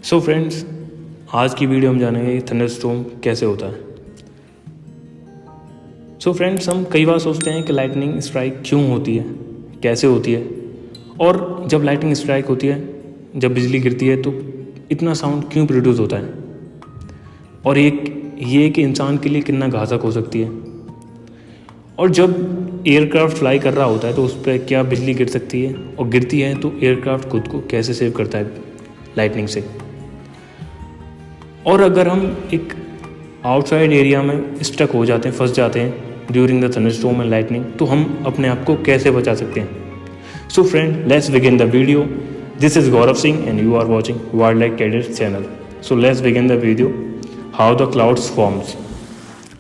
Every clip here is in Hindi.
सो फ्रेंड्स, आज की वीडियो हम जानेंगे थंडरस्टॉर्म कैसे होता है। सो फ्रेंड्स, हम कई बार सोचते हैं कि लाइटनिंग स्ट्राइक क्यों होती है, कैसे होती है, और जब लाइटनिंग स्ट्राइक होती है, जब बिजली गिरती है तो इतना साउंड क्यों प्रोड्यूस होता है, और ये कि इंसान के लिए कितना घातक हो सकती है। और जब एयरक्राफ्ट फ्लाई कर रहा होता है तो उस पर क्या बिजली गिर सकती है, और गिरती है तो एयरक्राफ्ट खुद को कैसे सेव करता है लाइटनिंग से। और अगर हम एक आउटसाइड एरिया में स्टक हो जाते हैं, फंस जाते हैं during the thunderstorm and lightning, तो हम अपने आप को कैसे बचा सकते हैं। So friend, let's begin the video. This is Gaurav Singh and you are watching wild life cadet channel. So let's begin the video. How the clouds forms.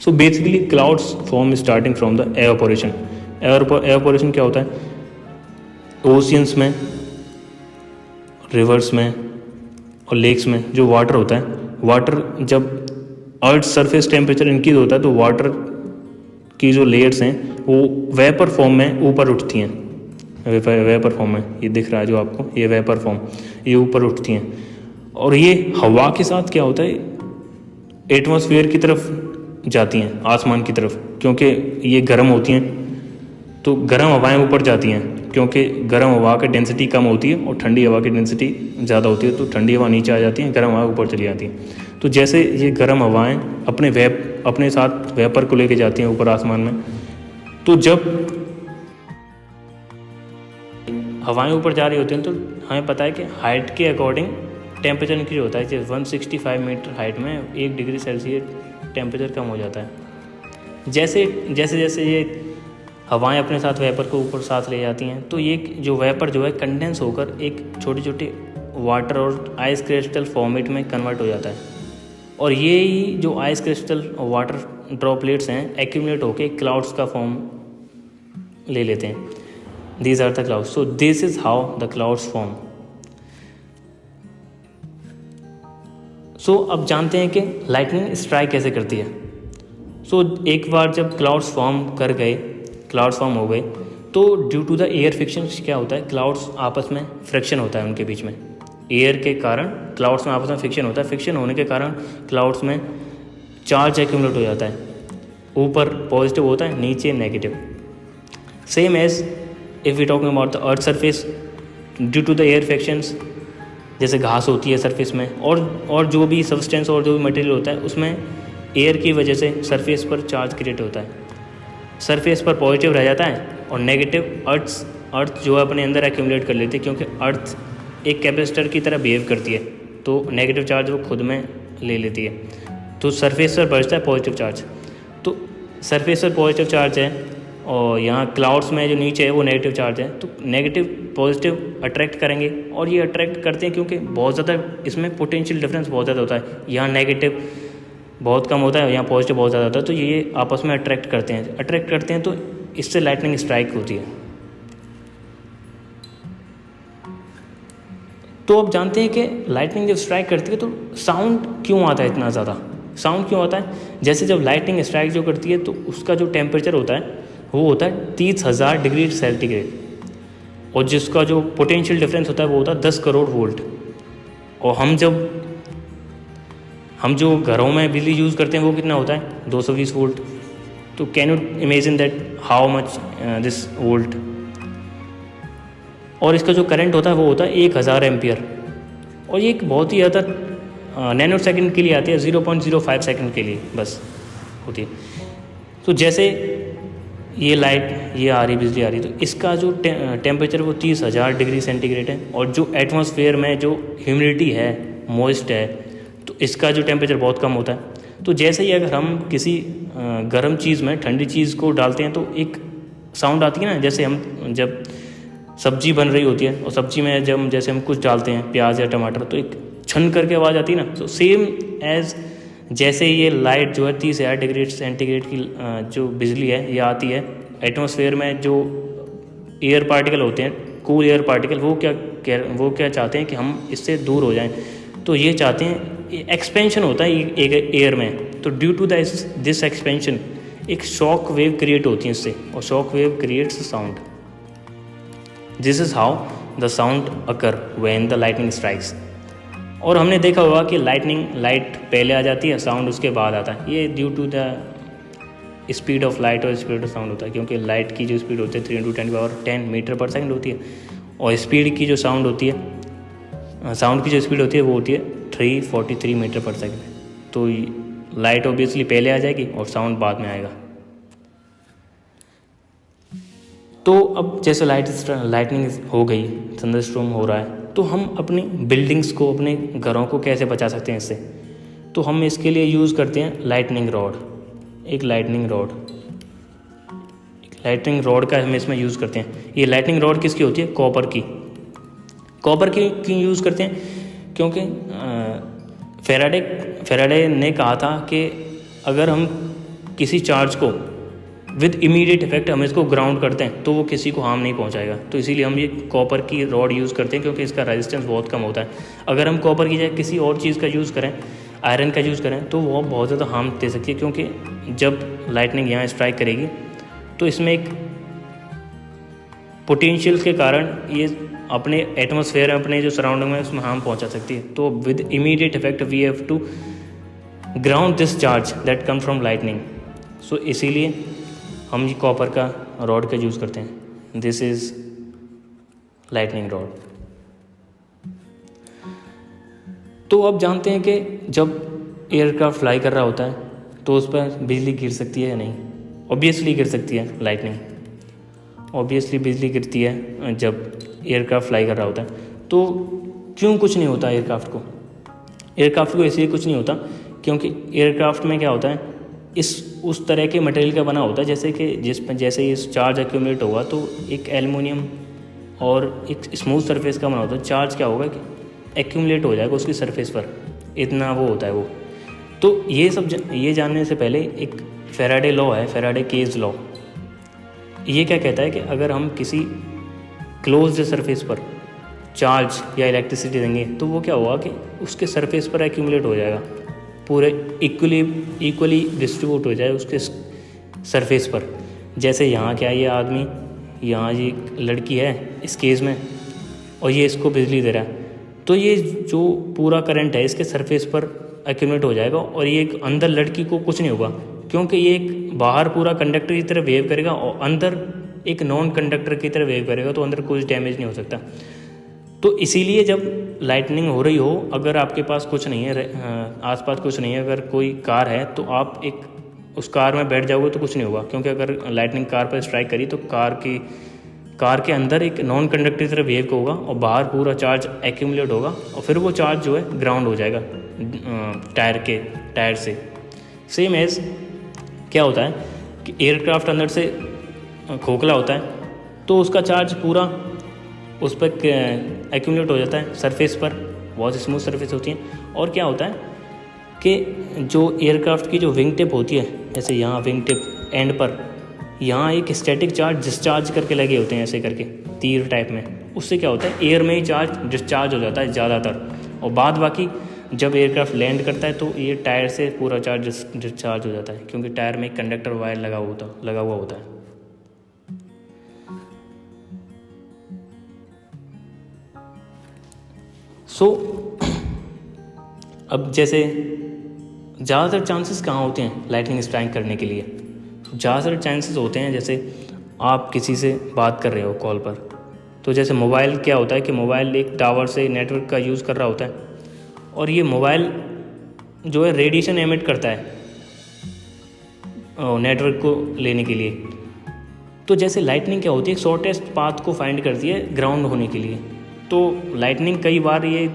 So basically clouds form starting from the evaporation. Evaporation क्या होता है? ओशियंस में, रिवर्स में और लेक्स में जो वाटर होता है, वाटर जब अर्थ सरफेस टेम्परेचर इंक्रीज होता है तो वाटर की जो लेयर्स हैं वो वेपर फॉर्म में ऊपर उठती हैं। वेपर फॉर्म में ये दिख रहा है जो आपको, ये वेपर फॉर्म, ये ऊपर उठती हैं। और ये हवा के साथ क्या होता है, एटमॉस्फेयर की तरफ जाती हैं, आसमान की तरफ, क्योंकि ये गर्म होती हैं तो गर्म हवाएं ऊपर जाती हैं, क्योंकि गर्म हवा की डेंसिटी कम होती है और ठंडी हवा की डेंसिटी ज़्यादा होती है, तो ठंडी हवा नीचे आ जाती है, गर्म हवा ऊपर चली जाती है। तो जैसे ये गर्म हवाएं अपने साथ वेपर को लेके जाती हैं ऊपर आसमान में, तो जब हवाएं ऊपर जा रही होती हैं तो हमें पता है कि हाइट के अकॉर्डिंग टेम्परेचर इंक्रीज होता है। जैसे 165 मीटर हाइट में 1 डिग्री सेल्सियस टेम्परेचर कम हो जाता है। जैसे जैसे ये हवाएं अपने साथ वेपर को ऊपर साथ ले जाती हैं, तो ये जो वेपर जो है कंडेंस होकर एक छोटे छोटे वाटर और आइस क्रिस्टल फॉर्मेट में कन्वर्ट हो जाता है। और ये ही जो आइस क्रिस्टल और वाटर ड्रॉपलेट्स हैं एक्यूमुलेट होकर क्लाउड्स का फॉर्म ले लेते हैं। These are the clouds. So this is how the clouds form. So अब जानते हैं कि लाइटनिंग स्ट्राइक कैसे करती है। सो एक बार जब क्लाउड्स फॉर्म हो गए तो due to the air friction क्या होता है, क्लाउड्स आपस में फ्रिक्शन होता है उनके बीच में। एयर के कारण क्लाउड्स में आपस में फ्रिक्शन होता है। फ्रिक्शन होने के कारण क्लाउड्स में चार्ज एक्यूमुलेट हो जाता है। ऊपर पॉजिटिव होता है, नीचे negative. Same as if we talking about the earth surface, due to the air frictions, जैसे घास होती है सरफेस में, और जो भी सब्सटेंस और जो भी मटेरियल होता है उसमें एयर की वजह से सरफेस पर चार्ज क्रिएट होता है। सरफेस पर पॉजिटिव रह जाता है और नेगेटिव अर्थ जो है अपने अंदर एक्यूमुलेट कर लेती है, क्योंकि अर्थ एक कैपेसिटर की तरह बिहेव करती है, तो नेगेटिव चार्ज वो खुद में ले लेती है। तो सरफेस पर बचता है पॉजिटिव चार्ज। तो सरफेस पर पॉजिटिव चार्ज है और यहाँ क्लाउड्स में जो नीचे है वो नेगेटिव चार्ज है। तो नेगेटिव पॉजिटिव अट्रैक्ट करेंगे, और ये अट्रैक्ट करते हैं क्योंकि बहुत ज़्यादा इसमें पोटेंशियल डिफरेंस बहुत ज़्यादा होता है। यहाँ नेगेटिव बहुत कम होता है, यहाँ पॉजिटिव बहुत ज़्यादा होता है, तो ये आपस में अट्रैक्ट करते हैं तो इससे लाइटनिंग स्ट्राइक होती है। तो अब जानते हैं कि लाइटनिंग जब स्ट्राइक करती है तो साउंड क्यों आता है, इतना ज़्यादा साउंड क्यों आता है। जैसे जब लाइटनिंग स्ट्राइक जो करती है तो उसका जो टेम्परेचर होता है वो होता है 30,000 डिग्री सेंटीग्रेड, और जिसका जो पोटेंशियल डिफरेंस होता है वो होता है 10 करोड़ वोल्ट। और हम जो घरों में बिजली यूज़ करते हैं वो कितना होता है, 220 वोल्ट। तो can you imagine that how much this volt. और इसका जो करंट होता है वो होता है 1000 एम्पियर, और ये एक बहुत ही ज़्यादा नैनो सेकंड के लिए आती है, 0.05 सेकंड के लिए बस होती है। तो जैसे ये आ रही बिजली आ रही, तो इसका जो टेम्परेचर वो 30,000 डिग्री सेंटीग्रेड है, और जो एटमॉस्फेयर में जो ह्यूमिडिटी है, मॉइस्ट है, तो इसका जो टेम्परेचर बहुत कम होता है। तो जैसे ही अगर हम किसी गर्म चीज़ में ठंडी चीज़ को डालते हैं तो एक साउंड आती है ना, जैसे हम जब सब्जी बन रही होती है और सब्जी में जैसे हम कुछ डालते हैं, प्याज या टमाटर, तो एक छन करके आवाज़ आती है ना। तो सेम एज जैसे ये लाइट जो है 30,000 डिग्री सेंटीग्रेड की जो बिजली है ये आती है एटमॉस्फेयर में, जो एयर पार्टिकल होते हैं, कूल एयर पार्टिकल, वो क्या चाहते हैं कि हम इससे दूर हो जाएं। तो ये चाहते हैं, एक्सपेंशन होता है एयर में, तो ड्यू टू दिस एक्सपेंशन एक शॉक वेव क्रिएट होती है इससे, और shock wave creates sound. This is how the sound occur when the lightning strikes. और हमने देखा होगा कि लाइट पहले आ जाती है, साउंड उसके बाद आता है। ये due to the speed of light और स्पीड ऑफ साउंड होता है, क्योंकि लाइट की जो स्पीड होती है 3×10⁻10 मीटर पर सेकंड होती है, और स्पीड की जो साउंड की जो स्पीड होती है वो होती है 343 मीटर पर सेकंड। तो लाइट ऑब्वियसली पहले आ जाएगी और साउंड बाद में आएगा। तो अब जैसे लाइटनिंग हो गई, थंडरस्टॉर्म हो रहा है, तो हम अपनी बिल्डिंग्स को, अपने घरों को कैसे बचा सकते हैं इससे? तो हम इसके लिए यूज़ करते हैं लाइटनिंग रॉड। एक लाइटनिंग रॉड का हम इसमें यूज़ करते हैं। ये लाइटनिंग रॉड किसकी होती है? कॉपर की यूज़ करते हैं, क्योंकि फेराडे ने कहा था कि अगर हम किसी चार्ज को विद इमीडिएट इफेक्ट हम इसको ग्राउंड करते हैं तो वो किसी को हार्म नहीं पहुंचाएगा। तो इसीलिए हम ये कॉपर की रॉड यूज़ करते हैं, क्योंकि इसका रेजिस्टेंस बहुत कम होता है। अगर हम कॉपर की जगह किसी और चीज़ का यूज़ करें, आयरन का यूज़ करें, तो वो बहुत ज़्यादा हार्म दे सकती है, क्योंकि जब लाइटनिंग यहाँ स्ट्राइक करेगी तो इसमें एक पोटेंशियल के कारण ये अपने एटमॉस्फेयर, अपने जो सराउंडिंग में, उसमें हार्म पहुंचा सकती है। तो with immediate effect we have to ground this charge that come from lightning. So इसीलिए हम ये कॉपर का रॉड का यूज़ करते हैं। This is lightning rod. तो अब जानते हैं कि जब एयरक्राफ्ट फ्लाई कर रहा होता है तो उस पर बिजली गिर सकती है या नहीं? ऑब्वियसली गिर सकती है। लाइटनिंग ऑब्वियसली बिजली गिरती है जब एयरक्राफ्ट फ्लाई कर रहा होता है। तो क्यों कुछ नहीं होता एयरक्राफ्ट को इसलिए कुछ नहीं होता क्योंकि एयरक्राफ्ट में क्या होता है, उस तरह के मटेरियल का बना होता है जैसे ये चार्ज एक्यूमुलेट होगा तो एक एल्युमिनियम और एक स्मूथ सरफेस का बना होता है। चार्ज क्या होगा कि एक्यूमुलेट हो जाएगा उसकी सरफेस पर, इतना वो होता है वो। तो ये जानने से पहले एक फेराडे लॉ है, फेराडे केज लॉ। ये क्या कहता है कि अगर हम किसी क्लोज्ड सरफेस पर चार्ज या इलेक्ट्रिसिटी देंगे तो वो क्या होगा कि उसके सरफेस पर एक्यूमुलेट हो जाएगा, पूरे इक्वली डिस्ट्रीब्यूट हो जाए उसके सरफेस पर। जैसे यहाँ क्या, ये आदमी, यहाँ ये लड़की है इस केस में, और ये इसको बिजली दे रहा है, तो ये जो पूरा करंट है इसके सरफेस पर एक्यूमुलेट हो जाएगा, और ये अंदर लड़की को कुछ नहीं होगा, क्योंकि ये एक बाहर पूरा कंडक्टर की तरह वेव करेगा और अंदर एक नॉन कंडक्टर की तरह वेव करेगा, तो अंदर कुछ डैमेज नहीं हो सकता। तो इसीलिए जब लाइटनिंग हो रही हो, अगर आपके पास कुछ नहीं है, आसपास कुछ नहीं है, अगर कोई कार है तो आप उस कार में बैठ जाओगे तो कुछ नहीं होगा, क्योंकि अगर लाइटनिंग कार पर स्ट्राइक करी तो कार के अंदर एक नॉन कंडक्टर की तरह वेव होगा और बाहर पूरा चार्ज एक्यूमुलेट होगा, और फिर वो चार्ज जो है ग्राउंड हो जाएगा टायर से। सेम एज क्या होता है कि एयरक्राफ्ट अंदर से खोखला होता है तो उसका चार्ज पूरा उस पर एक्यूमुलेट हो जाता है सरफेस पर, बहुत स्मूथ सरफेस होती है। और क्या होता है कि जो एयरक्राफ्ट की जो विंग टिप होती है, जैसे यहाँ विंग टिप एंड पर यहाँ एक स्टैटिक चार्ज डिस्चार्ज करके लगे होते हैं, ऐसे करके तीर टाइप में। उससे क्या होता है, एयर में ही चार्ज डिस्चार्ज हो जाता है ज़्यादातर, और बाद बाकी जब एयरक्राफ्ट लैंड करता है तो ये टायर से पूरा चार्ज डिस्चार्ज हो जाता है, क्योंकि टायर में एक कंडक्टर वायर लगा हुआ होता है। अब जैसे ज़्यादातर चांसेस कहाँ होते हैं लाइटनिंग स्ट्राइक करने के लिए? ज़्यादातर चांसेस होते हैं जैसे आप किसी से बात कर रहे हो कॉल पर, तो जैसे मोबाइल क्या होता है कि मोबाइल एक टावर से नेटवर्क का यूज़ कर रहा होता है, और ये मोबाइल जो है रेडिएशन एमिट करता है नेटवर्क को लेने के लिए। तो जैसे लाइटनिंग क्या होती है, शॉर्टेस्ट पाथ को फाइंड करती है ग्राउंड होने के लिए। तो लाइटनिंग कई बार ये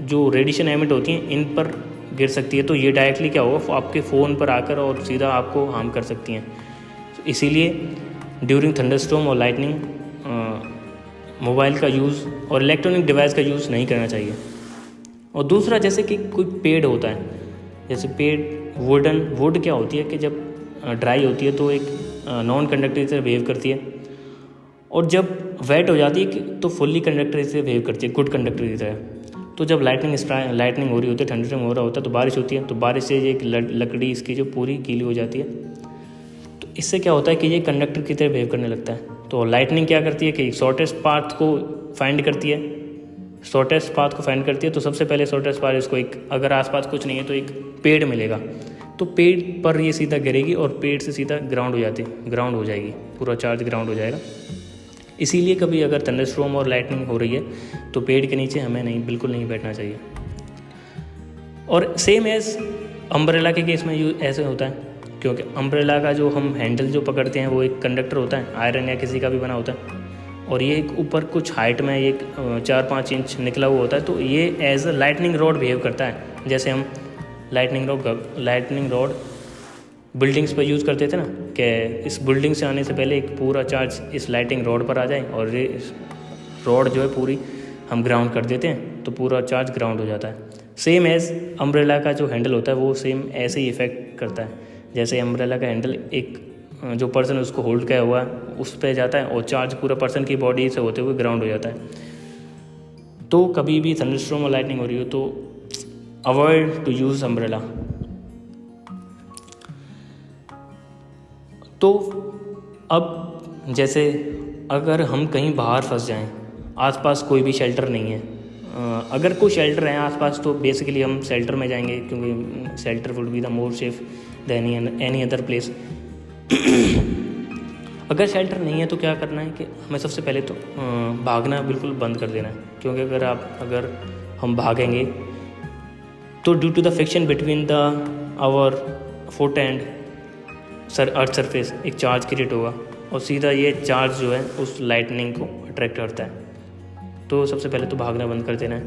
जो रेडिएशन एमिट होती हैं इन पर गिर सकती है, तो ये डायरेक्टली क्या होगा, आपके फ़ोन पर आकर और सीधा आपको हार्म कर सकती हैं। इसीलिए ड्यूरिंग थंडरस्टॉर्म और लाइटनिंग मोबाइल का यूज़ और इलेक्ट्रॉनिक डिवाइस का यूज़ नहीं करना चाहिए। और दूसरा, जैसे कि कोई पेड़ होता है, जैसे पेड़ वुड क्या होती है कि जब ड्राई होती है तो एक नॉन कंडक्टर की तरह वेव करती है, और जब वेट हो जाती है तो फुल्ली कंडक्टर से वेव करती है, गुड कंडक्टर की तरह। तो जब लाइटनिंग हो रही होती है, थंडरस्टॉर्म हो रहा होता है, तो बारिश होती है, तो बारिश से एक लकड़ी इसकी जो पूरी गीली हो जाती है, तो इससे क्या होता है कि ये कंडक्टर की तरह वेव करने लगता है। तो लाइटनिंग क्या करती है कि शॉर्टेस्ट पाथ को फाइंड करती है शॉर्टेस्ट पाथ को फाइंड करती है, तो सबसे पहले शॉर्टेस्ट पाथ इसको एक, अगर आसपास कुछ नहीं है तो एक पेड़ मिलेगा, तो पेड़ पर ये सीधा गिरेगी और पेड़ से सीधा ग्राउंड हो जाएगी, पूरा चार्ज ग्राउंड हो जाएगा। इसीलिए कभी अगर थंडरस्टॉर्म और लाइटनिंग हो रही है तो पेड़ के नीचे हमें बिल्कुल नहीं बैठना चाहिए। और सेम एज अम्ब्रेला के केस में ऐसे होता है, क्योंकि अम्ब्रेला का जो हम हैंडल जो पकड़ते हैं वो एक कंडक्टर होता है, आयरन या किसी का भी बना होता है, और ये एक ऊपर कुछ हाइट में एक 4-5 इंच निकला हुआ होता है, तो ये as a lightning rod behave करता है। जैसे हम लाइटनिंग रॉड बिल्डिंग्स पर यूज़ करते थे ना, कि इस बिल्डिंग से आने से पहले एक पूरा चार्ज इस लाइटिंग रॉड पर आ जाए, और ये रॉड जो है पूरी हम ग्राउंड कर देते हैं, तो पूरा चार्ज ग्राउंड हो जाता है। सेम एज अम्ब्रेला का जो हैंडल होता है वो सेम ऐसे ही इफेक्ट करता है। जैसे अम्ब्रेला का हैंडल एक जो पर्सन उसको होल्ड किया हुआ है उस पर जाता है, और चार्ज पूरा पर्सन की बॉडी से होते हुए ग्राउंड हो जाता है। तो कभी भी थंडरस्टॉर्म और लाइटनिंग हो रही हो तो अवॉइड टू यूज़ अम्ब्रेला। तो अब जैसे अगर हम कहीं बाहर फंस जाएं, आसपास कोई भी शेल्टर नहीं है, अगर कोई शेल्टर है आसपास तो बेसिकली हम शेल्टर में जाएंगे, क्योंकि shelter would be the more safe than any other place. अगर शेल्टर नहीं है तो क्या करना है कि हमें सबसे पहले तो भागना बिल्कुल बंद कर देना है, क्योंकि अगर हम भागेंगे तो due to the friction between the our foot and earth surface एक चार्ज क्रिएट होगा, और सीधा ये चार्ज जो है उस लाइटनिंग को अट्रैक्ट करता है। तो सबसे पहले तो भागना बंद कर देना है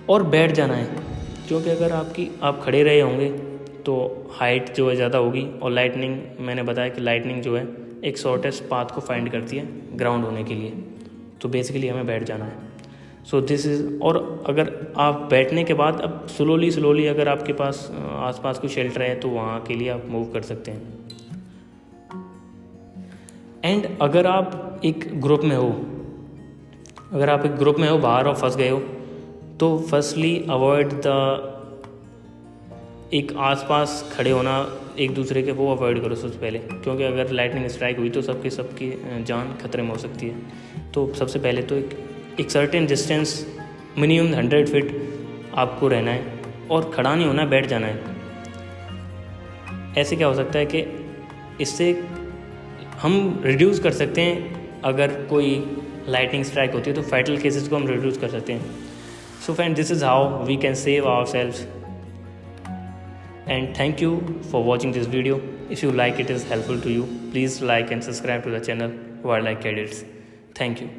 और बैठ जाना है, क्योंकि अगर आप खड़े रहे होंगे तो हाइट जो है ज़्यादा होगी, और लाइटनिंग, मैंने बताया कि लाइटनिंग जो है एक शॉर्टेस्ट पाथ को फाइंड करती है ग्राउंड होने के लिए, तो बेसिकली हमें बैठ जाना है। सो दिस इज़, और अगर आप बैठने के बाद अब स्लोली अगर आपके पास आसपास कोई शेल्टर है तो वहाँ के लिए आप मूव कर सकते हैं। एंड अगर आप एक ग्रुप में हो बाहर और फंस गए हो, तो फर्स्टली अवॉइड द एक आसपास खड़े होना एक दूसरे के, वो अवॉइड करो सबसे पहले, क्योंकि अगर लाइटनिंग स्ट्राइक हुई तो सबकी जान खतरे में हो सकती है। तो सबसे पहले तो एक सर्टेन डिस्टेंस मिनिमम 100 फीट आपको रहना है, और खड़ा नहीं होना है, बैठ जाना है। ऐसे क्या हो सकता है कि इससे हम रिड्यूस कर सकते हैं, अगर कोई लाइटनिंग स्ट्राइक होती है तो फैटल केसेस को हम रिड्यूस कर सकते हैं। So friend, this is how we can save ourselves, and thank you for watching this video. If you like it is helpful to you, please like and subscribe to the channel Wildlife Cadets. Thank you.